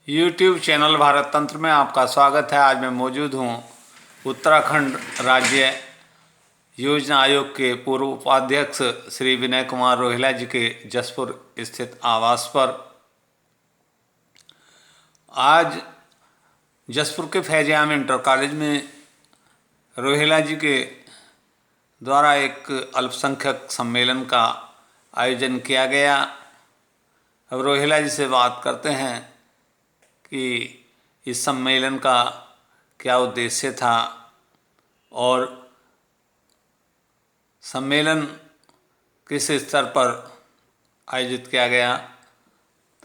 YouTube channel Bharat तंत्र में आपका स्वागत है। आज मैं मौजूद हूँ उत्तराखंड राज्य योजना आयोग के पूर्व उपाध्यक्ष श्री विनय कुमार रोहिला जी के जसपुर स्थित आवास पर। आज जसपुर के फैज़-ए-आम इंटर कॉलेज में रोहिला जी के द्वारा एक अल्पसंख्यक सम्मेलन का आयोजन किया गया। अब रोहिला जी से बात करते हैं कि इस सम्मेलन का क्या उद्देश्य था और सम्मेलन किस स्तर पर आयोजित किया गया।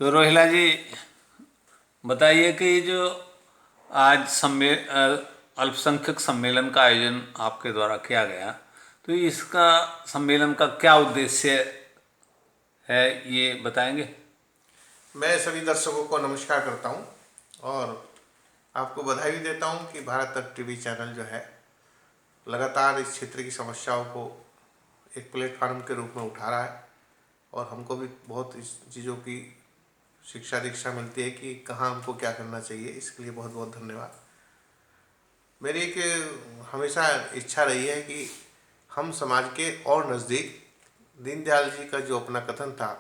तो रोहिला जी बताइए कि जो आज अल्पसंख्यक सम्मेलन का आयोजन आपके द्वारा किया गया, तो इसका सम्मेलन का क्या उद्देश्य है, ये बताएंगे। मैं सभी दर्शकों को नमस्कार करता हूं और आपको बधाई भी देता हूं कि भारत तक टीवी चैनल जो है लगातार इस क्षेत्र की समस्याओं को एक प्लेटफार्म के रूप में उठा रहा है और हमको भी बहुत इस चीज़ों की शिक्षा दीक्षा मिलती है कि कहाँ हमको क्या करना चाहिए। इसके लिए बहुत बहुत धन्यवाद। मेरी एक हमेशा इच्छा रही है कि हम समाज के और नज़दीक, दीनदयाल जी का जो अपना कथन था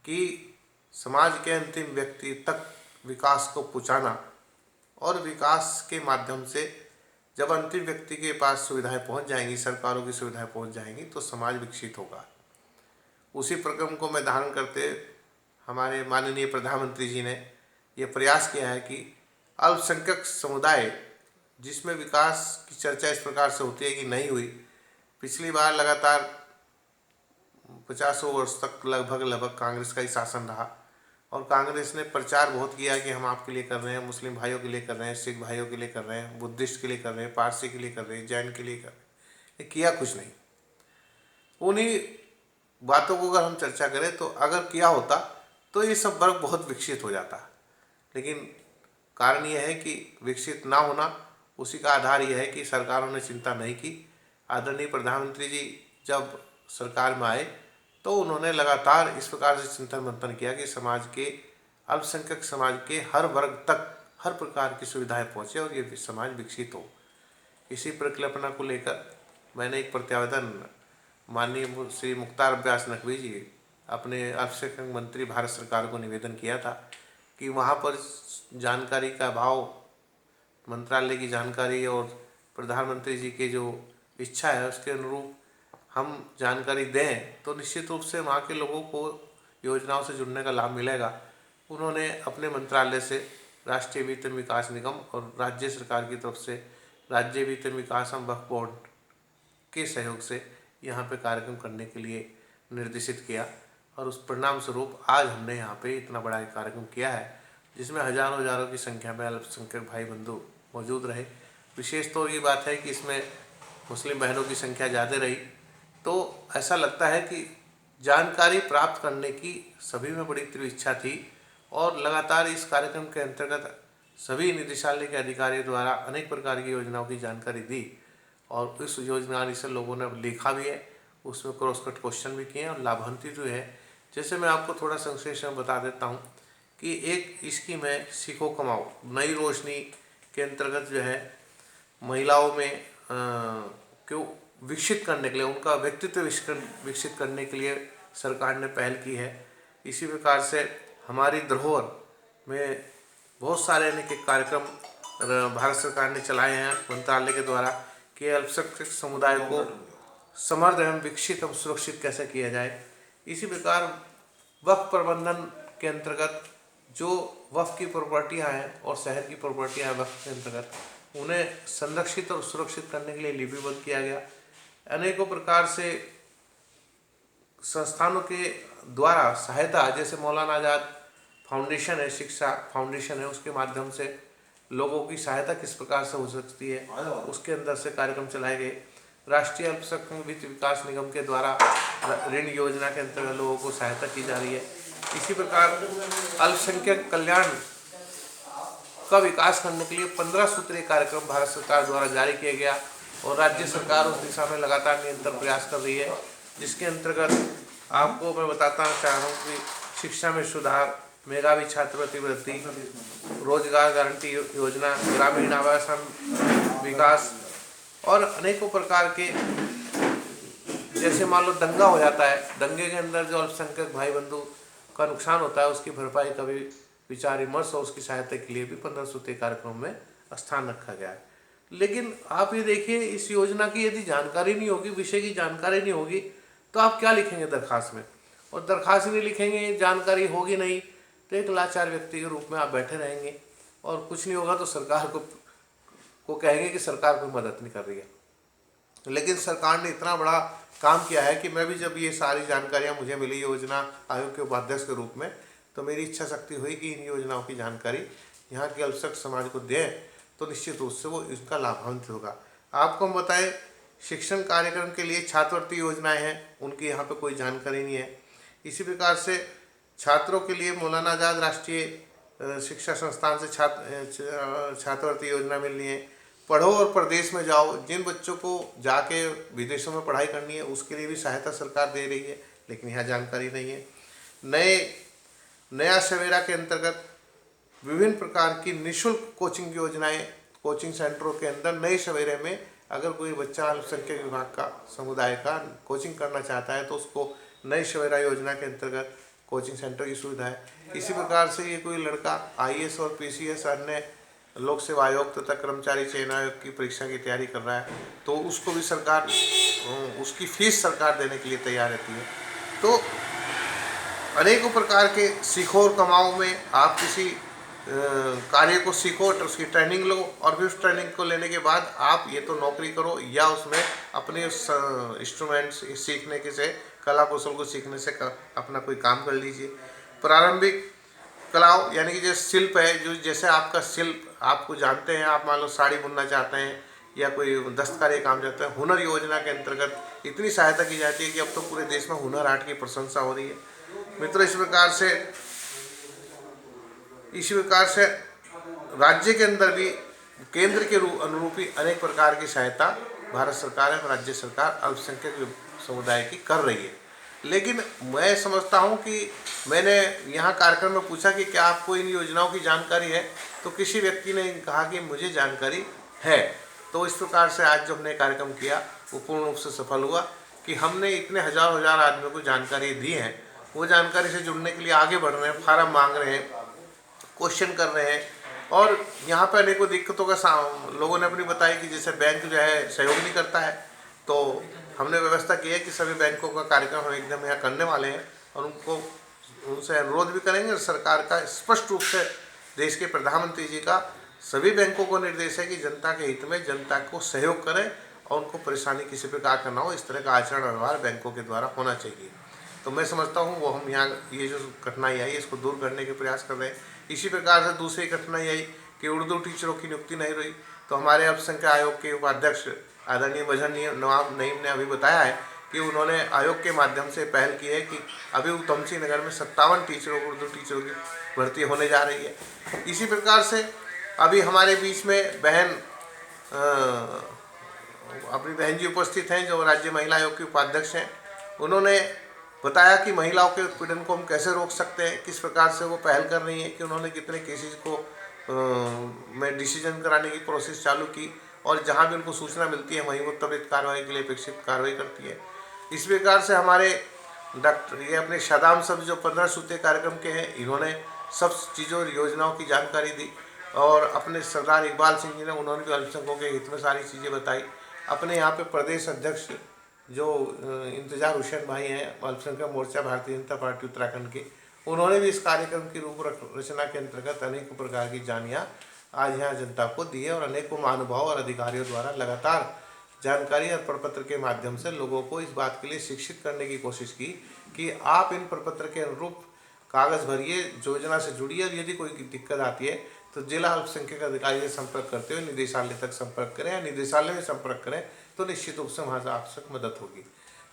कि समाज के अंतिम व्यक्ति तक विकास को पहुँचाना, और विकास के माध्यम से जब अंतिम व्यक्ति के पास सुविधाएं पहुंच जाएंगी, सरकारों की सुविधाएं पहुंच जाएंगी, तो समाज विकसित होगा। उसी प्रक्रम को मैं धारण करते हमारे माननीय प्रधानमंत्री जी ने ये प्रयास किया है कि अल्पसंख्यक समुदाय, जिसमें विकास की चर्चा इस प्रकार से होती है कि नहीं हुई, पिछली बार लगातार 50 वर्ष तक लगभग कांग्रेस का ही शासन रहा और कांग्रेस ने प्रचार बहुत किया कि हम आपके लिए कर रहे हैं, मुस्लिम भाइयों के लिए कर रहे हैं, सिख भाइयों के लिए कर रहे हैं, बुद्धिस्ट के लिए कर रहे हैं, पारसी के लिए कर रहे हैं, जैन के लिए कर रहे हैं। ये किया कुछ नहीं। उन्हीं बातों को अगर हम चर्चा करें तो अगर किया होता तो ये सब वर्ग बहुत विकसित हो जाता, लेकिन कारण यह है कि विकसित ना होना, उसी का आधार यह है कि सरकारों ने चिंता नहीं की। आदरणीय प्रधानमंत्री जी जब सरकार में आए तो उन्होंने लगातार इस प्रकार से चिंतन मंथन किया कि समाज के, अल्पसंख्यक समाज के हर वर्ग तक हर प्रकार की सुविधाएं पहुंचे और ये समाज विकसित हो। इसी परिकल्पना को लेकर मैंने एक प्रत्यावेदन माननीय श्री मुख्तार अब्बास नकवी जी, अपने अल्पसंख्यक मंत्री भारत सरकार को निवेदन किया था कि वहाँ पर जानकारी का अभाव, मंत्रालय की जानकारी और प्रधानमंत्री जी की जो इच्छा है उसके अनुरूप हम जानकारी दें तो निश्चित रूप से वहाँ के लोगों को योजनाओं से जुड़ने का लाभ मिलेगा। उन्होंने अपने मंत्रालय से राष्ट्रीय वेतन विकास निगम और राज्य सरकार की तरफ से राज्य वेतन विकास एवं वक्फ बोर्ड के सहयोग से यहाँ पे कार्यक्रम करने के लिए निर्देशित किया और उस परिणाम स्वरूप आज हमने यहाँ पे इतना बड़ा एक कार्यक्रम किया है जिसमें हजारों की संख्या में अल्पसंख्यक भाई बंधु मौजूद रहे। विशेष तो ये बात है कि इसमें मुस्लिम बहनों की संख्या ज़्यादा रही, तो ऐसा लगता है कि जानकारी प्राप्त करने की सभी में बड़ी तीव्र इच्छा थी और लगातार इस कार्यक्रम के अंतर्गत सभी निदेशालय के अधिकारियों द्वारा अनेक प्रकार की योजनाओं की जानकारी दी और इस योजना से लोगों ने लिखा भी है, उसमें क्रॉस कट क्वेश्चन भी किए और लाभान्वित हुए हैं। जैसे मैं आपको थोड़ा संक्षेप में बता देता हूँ कि एक स्कीम है सीखो कमाओ, नई रोशनी के अंतर्गत जो है महिलाओं में क्यों विकसित करने के लिए, उनका व्यक्तित्व विकसित करने के लिए सरकार ने पहल की है। इसी प्रकार से हमारी धरोहर में बहुत सारे अनेक कार्यक्रम भारत सरकार ने चलाए हैं मंत्रालय के द्वारा कि अल्पसंख्यक समुदाय को समृद्ध एवं विकसित एवं सुरक्षित कैसे किया जाए। इसी प्रकार वक्फ प्रबंधन के अंतर्गत जो वक्फ की प्रॉपर्टियाँ हैं और शहर की प्रॉपर्टियाँ हैं वक्फ के अंतर्गत, उन्हें संरक्षित और सुरक्षित करने के लिए लिपिबद्ध किया गया। अनेकों प्रकार से संस्थानों के द्वारा सहायता, जैसे मौलाना आज़ाद फाउंडेशन है, शिक्षा फाउंडेशन है, उसके माध्यम से लोगों की सहायता किस प्रकार से हो सकती है, उसके अंदर से कार्यक्रम चलाए गए। राष्ट्रीय अल्पसंख्यक वित्त विकास निगम के द्वारा ऋण योजना के अंतर्गत लोगों को सहायता की जा रही है। इसी प्रकार अल्पसंख्यक कल्याण का विकास करने के लिए 15 सूत्रीय कार्यक्रम भारत सरकार द्वारा जारी किया गया और राज्य सरकार उस दिशा में लगातार निरंतर प्रयास कर रही है, जिसके अंतर्गत आपको मैं बताना चाह रहा हूँ कि शिक्षा में सुधार, मेधावी छात्रवृत्ति वृत्ति, रोजगार गारंटी योजना, ग्रामीण आवासन विकास और अनेकों प्रकार के, जैसे मान लो दंगा हो जाता है, दंगे के अंदर जो अल्पसंख्यक भाई बंधु का नुकसान होता है उसकी भरपाई का भी विचार विमर्श और उसकी सहायता के लिए भी 15 सूत्रीय कार्यक्रम में स्थान रखा गया है। लेकिन आप ये देखिए, इस योजना की यदि जानकारी नहीं होगी, विषय की जानकारी नहीं होगी, तो आप क्या लिखेंगे दरखास्त में? और दरखास्त नहीं लिखेंगे, जानकारी होगी नहीं, तो एक लाचार व्यक्ति के रूप में आप बैठे रहेंगे और कुछ नहीं होगा तो सरकार को कहेंगे कि सरकार कोई मदद नहीं कर रही है। लेकिन सरकार ने इतना बड़ा काम किया है कि मैं भी जब ये सारी जानकारियां मुझे मिली योजना आयोग के उपाध्यक्ष के रूप में, तो मेरी इच्छा शक्ति हुई कि इन योजनाओं की जानकारी यहाँ के अल्पसंख्यक समाज को दें, तो निश्चित रूप से वो इसका लाभान्वित होगा। आपको हम बताएं, शिक्षण कार्यक्रम के लिए छात्रवृत्ति योजनाएं हैं, उनकी यहाँ पे कोई जानकारी नहीं है। इसी प्रकार से छात्रों के लिए मौलाना आज़ाद राष्ट्रीय शिक्षा संस्थान से छात्रवृत्ति योजना मिल रही है। पढ़ो और प्रदेश में जाओ, जिन बच्चों को जाके विदेशों में पढ़ाई करनी है उसके लिए भी सहायता सरकार दे रही है, लेकिन यहाँ जानकारी नहीं है। नया सवेरा के अंतर्गत विभिन्न प्रकार की निःशुल्क कोचिंग योजनाएं, कोचिंग सेंटरों के अंदर नए सवेरे में अगर कोई बच्चा अल्पसंख्यक विभाग का समुदाय का कोचिंग करना चाहता है तो उसको नई सवेरा योजना के अंतर्गत कोचिंग सेंटर की सुविधा है। इसी प्रकार से ये कोई लड़का IAS और PCS अन्य लोक सेवा आयोग तथा कर्मचारी चयन आयोग की परीक्षा की तैयारी कर रहा है, तो उसको भी सरकार उसकी फीस सरकार देने के लिए तैयार रहती है। तो अनेकों प्रकार के सीखो और कमाओ में आप किसी कार्य को सीखो, उसकी ट्रेनिंग लो और फिर उस ट्रेनिंग को लेने के बाद आप ये तो नौकरी करो या उसमें अपने इंस्ट्रूमेंट्स सीखने के से, कला कौशल को सीखने से अपना कोई काम कर लीजिए। प्रारंभिक कलाओं यानी कि जो शिल्प है, जो जैसे आपका शिल्प आपको जानते हैं, आप मान लो साड़ी बुनना चाहते हैं या कोई दस्तकारी काम चाहते हैं, हुनर योजना के अंतर्गत इतनी सहायता की जाती है कि अब तो पूरे देश में हुनर हाट की प्रशंसा हो रही है। मित्रों, इस प्रकार से राज्य के अंदर भी केंद्र के अनुरूपी अनेक प्रकार की सहायता भारत सरकार और राज्य सरकार अल्पसंख्यक समुदाय की कर रही है। लेकिन मैं समझता हूं कि मैंने यहाँ कार्यक्रम में पूछा कि क्या आपको इन योजनाओं की जानकारी है, तो किसी व्यक्ति ने कहा कि मुझे जानकारी है। तो इस प्रकार से आज जो हमने कार्यक्रम किया वो पूर्ण रूप से सफल हुआ कि हमने इतने हजार आदमियों को जानकारी दी है। वो जानकारी से जुड़ने के लिए आगे बढ़ रहे हैं, फार्म मांग रहे हैं, क्वेश्चन कर रहे हैं और यहाँ पर अनेकों दिक्कतों का लोगों ने अपनी बताई कि जैसे बैंक जो है सहयोग नहीं करता है, तो हमने व्यवस्था की है कि सभी बैंकों का कार्यक्रम हम एकदम यहाँ करने वाले हैं और उनसे अनुरोध भी करेंगे। और सरकार का स्पष्ट रूप से देश के प्रधानमंत्री जी का सभी बैंकों को निर्देश है कि जनता के हित में जनता को सहयोग करें और उनको परेशानी किसी प्रकार का ना हो, इस तरह का आचरण व्यवहार बैंकों के द्वारा होना चाहिए। तो मैं समझता हूँ वो हम यहाँ ये जो कठिनाई आई इसको दूर करने के प्रयास कर रहे हैं। इसी प्रकार से दूसरी कठिनाई आई कि उर्दू टीचरों की नियुक्ति नहीं रही, तो हमारे अल्पसंख्यक आयोग के उपाध्यक्ष आदरणीय मजहर नवाब नईम ने अभी बताया है कि उन्होंने आयोग के माध्यम से पहल की है कि अभी तमसी नगर में 57 उर्दू टीचरों की भर्ती होने जा रही है। इसी प्रकार से अभी हमारे बीच में अपनी बहन जी उपस्थित हैं जो राज्य महिला आयोग के उपाध्यक्ष हैं। उन्होंने बताया कि महिलाओं के उत्पीड़न को हम कैसे रोक सकते हैं, किस प्रकार से वो पहल कर रही हैं, कि उन्होंने कितने केसेस को में डिसीजन कराने की प्रोसेस चालू की और जहां भी उनको सूचना मिलती है वहीं वो त्वरित कार्रवाई के लिए अपेक्षित कार्रवाई करती है। इस प्रकार से हमारे डॉक्टर ये अपने शादाम सब जो 15 सूत्रीय कार्यक्रम के हैं, इन्होंने सब चीज़ों योजनाओं की जानकारी दी और अपने सरदार इकबाल सिंह जी ने उन्होंने भी अल्पसंख्यकों के हित में सारी चीज़ें बताई। अपने यहाँ पे प्रदेश अध्यक्ष जो इंतजार हुसैन भाई हैं अल्पसंख्यक मोर्चा भारतीय जनता पार्टी उत्तराखंड के, उन्होंने भी इस कार्यक्रम की रूपरचना के अंतर्गत अनेकों प्रकार की जानियाँ आज यहाँ जनता को दी है और अनेकों महानुभाव और अधिकारियों द्वारा लगातार जानकारी और प्रपत्र के माध्यम से लोगों को इस बात के लिए शिक्षित करने की कोशिश की कि आप इन प्रपत्र के अनुरूप कागज़ भरिए, योजना से जुड़िए और यदि कोई दिक्कत आती है तो जिला अल्पसंख्यक अधिकारी से संपर्क करते हुए निदेशालय तक संपर्क करें या निदेशालय में संपर्क करें तो निश्चित रूप से वहाँ से आवश्यक मदद होगी।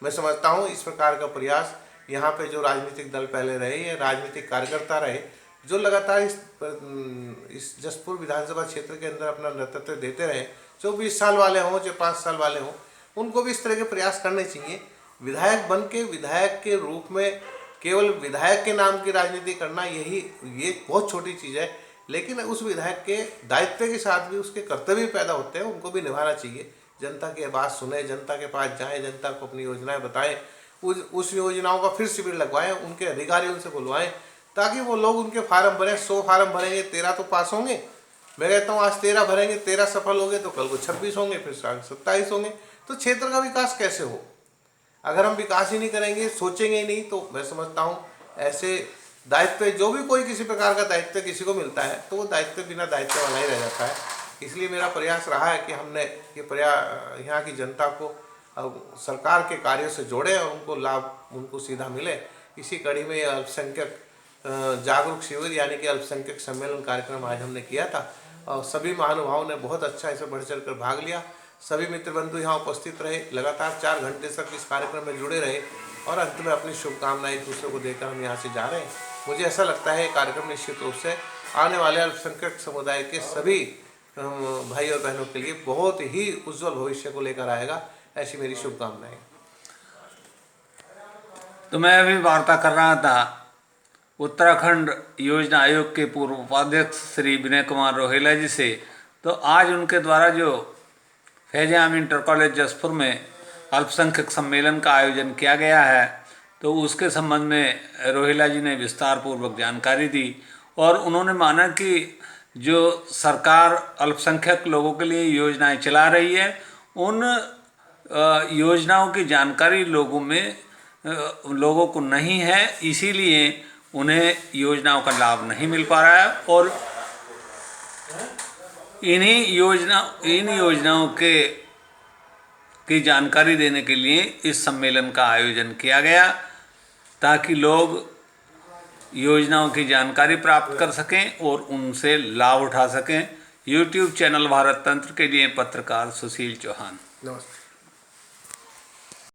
मैं समझता हूँ इस प्रकार का प्रयास यहाँ पे जो राजनीतिक दल पहले रहे या राजनीतिक कार्यकर्ता रहे जो लगातार इस जसपुर विधानसभा क्षेत्र के अंदर अपना नेतृत्व देते रहे, जो 20 साल वाले हों जो 5 साल वाले हों, उनको भी इस तरह के प्रयास करने चाहिए। विधायक बन के विधायक के रूप में केवल विधायक के नाम की राजनीति करना ये बहुत छोटी चीज़ है, लेकिन उस विधायक के दायित्व के साथ भी उसके कर्तव्य पैदा होते हैं, उनको भी निभाना चाहिए। जनता की बात सुने, जनता के पास जाएं, जनता को अपनी योजनाएं बताएं, उस योजनाओं का फिर शिविर लगवाएं, उनके अधिकारी उनसे बुलवाएं, ताकि वो लोग उनके फार्म भरें। 100 फार्म भरेंगे 13 तो पास होंगे। मैं कहता हूँ आज 13 भरेंगे, 13 सफल होंगे तो कल को 26 होंगे, फिर 27 होंगे। तो क्षेत्र का विकास कैसे हो? अगर हम विकास ही नहीं करेंगे, सोचेंगे ही नहीं, तो मैं समझता हूँ ऐसे दायित्व, जो भी कोई किसी प्रकार का दायित्व किसी को मिलता है तो वो दायित्व बिना दायित्व वाला ही रह जाता है। इसलिए मेरा प्रयास रहा है कि हमने यहाँ की जनता को सरकार के कार्यों से जोड़े और उनको लाभ उनको सीधा मिले। इसी कड़ी में अल्पसंख्यक जागरूक शिविर यानी कि अल्पसंख्यक सम्मेलन कार्यक्रम आज हमने किया था और सभी महानुभावों ने बहुत अच्छा इसे बढ़ चढ़ कर भाग लिया। सभी मित्र बंधु यहाँ उपस्थित रहे, लगातार 4 घंटे तक इस कार्यक्रम में जुड़े रहे और अंत में अपनी शुभकामनाएं एक दूसरे को देकर हम यहाँ से जा रहे हैं। मुझे ऐसा लगता है कार्यक्रम निश्चित रूप से आने वाले अल्पसंख्यक समुदाय के सभी भाई और बहनों के लिए बहुत ही उज्जवल भविष्य को लेकर आएगा, ऐसी मेरी शुभकामनाएं। तो मैं अभी वार्ता कर रहा था उत्तराखंड योजना आयोग के पूर्व उपाध्यक्ष श्री विनय कुमार रोहेला जी से। तो आज उनके द्वारा जो फैज़ आम इंटर कॉलेज जसपुर में अल्पसंख्यक सम्मेलन का आयोजन किया गया है, तो उसके संबंध में रोहेला जी ने विस्तार पूर्वक जानकारी दी और उन्होंने माना कि जो सरकार अल्पसंख्यक लोगों के लिए योजनाएं चला रही है, उन योजनाओं की जानकारी लोगों को नहीं है, इसीलिए उन्हें योजनाओं का लाभ नहीं मिल पा रहा है। और इन योजनाओं की जानकारी देने के लिए इस सम्मेलन का आयोजन किया गया, ताकि लोग योजनाओं की जानकारी प्राप्त कर सकें और उनसे लाभ उठा सकें। यूट्यूब चैनल भारत तंत्र के लिए पत्रकार सुशील चौहान। नमस्ते।